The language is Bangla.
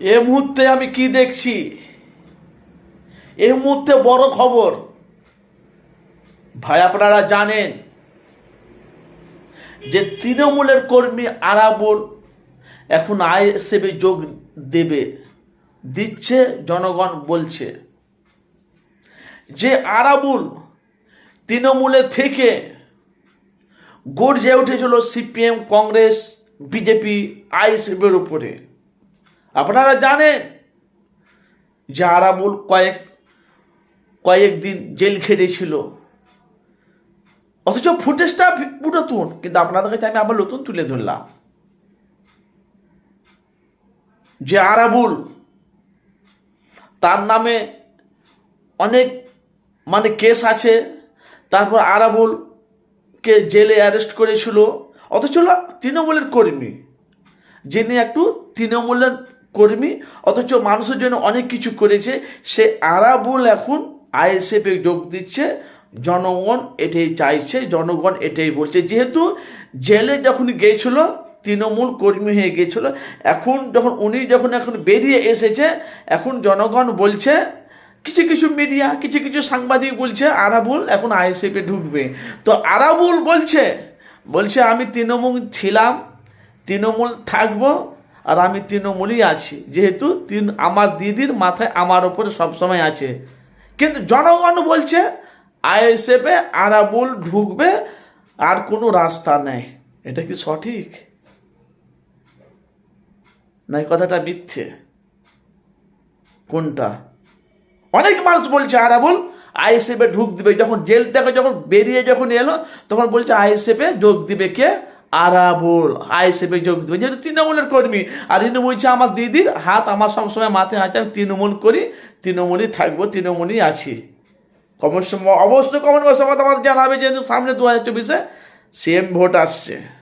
এই মুহূর্তে আমি কি দেখছি, এই মুহূর্তে বড় খবর ভাই, আপনারা জানেন যে তৃণমূলের কর্মী আরাবুল এখন আইএসএফে যোগ দিচ্ছে। জনগণ বলছে যে আরাবুল তৃণমূলের থেকে গর্জে উঠেছিল সিপিএম, কংগ্রেস, বিজেপি, আইএসএফের উপরে। আপনারা জানেন যে আরাবুল কয়েকদিন জেল খেটেছিল, অথচ ফুটেজটা পুরাতন, কিন্তু আপনাদের কাছে আমি আবার নতুন তুলে ধরলাম যে আরাবুল, তার নামে অনেক কেস আছে। তারপর আরাবুলকে জেলে অ্যারেস্ট করেছিল, অথচ তৃণমূলের কর্মী, যিনি একটু তৃণমূলের কর্মী, অথচ মানুষের জন্য অনেক কিছু করেছে। সে আরাবুল এখন আইএসএফে যোগ দিচ্ছে। জনগণ এটাই চাইছে, জনগণ এটাই বলছে। যেহেতু জেলে যখন গিয়েছিল, তৃণমূল কর্মী হয়ে গিয়েছিল, উনি এখন বেরিয়ে এসেছে, এখন জনগণ বলছে, কিছু কিছু মিডিয়া, কিছু কিছু সাংবাদিক বলছে আরাবুল এখন আইএসএফে ঢুকবে। তো আরাবুল বলছে আমি তৃণমূল ছিলাম, তৃণমূল থাকবো, আর আমি তৃণমূলই আছি, যেহেতু আমার দিদির মাথায় আমার ওপরে সবসময় আছে। কিন্তু জনগণ বলছে আইএসএফে আরাবুল ঢুকবে, আর কোনো রাস্তা নেই। এটা কি সঠিক না কথাটা মিথ্যে? কোনটা? অনেক মানুষ বলছে আরাবুল আইএসএফে ঢুক দিবে। যখন জেল থেকে বেরিয়ে এলো, তখন বলছে আইএসএফে যোগ দিবে কে? আরাবুল আইএসএফে যোগ দিবে, যেহেতু তৃণমূলের কর্মী। আর ইনি বলছে আমার দিদির হাত আমার সবসময় মাথায় আছে, আমি তৃণমূল করি, তৃণমূলই থাকবো, তৃণমূলই আছি। অবশ্যই কমেন্ট বক্সে আমাদের জানাবে, যেহেতু সামনে 2024-এ সিএম ভোট আসছে।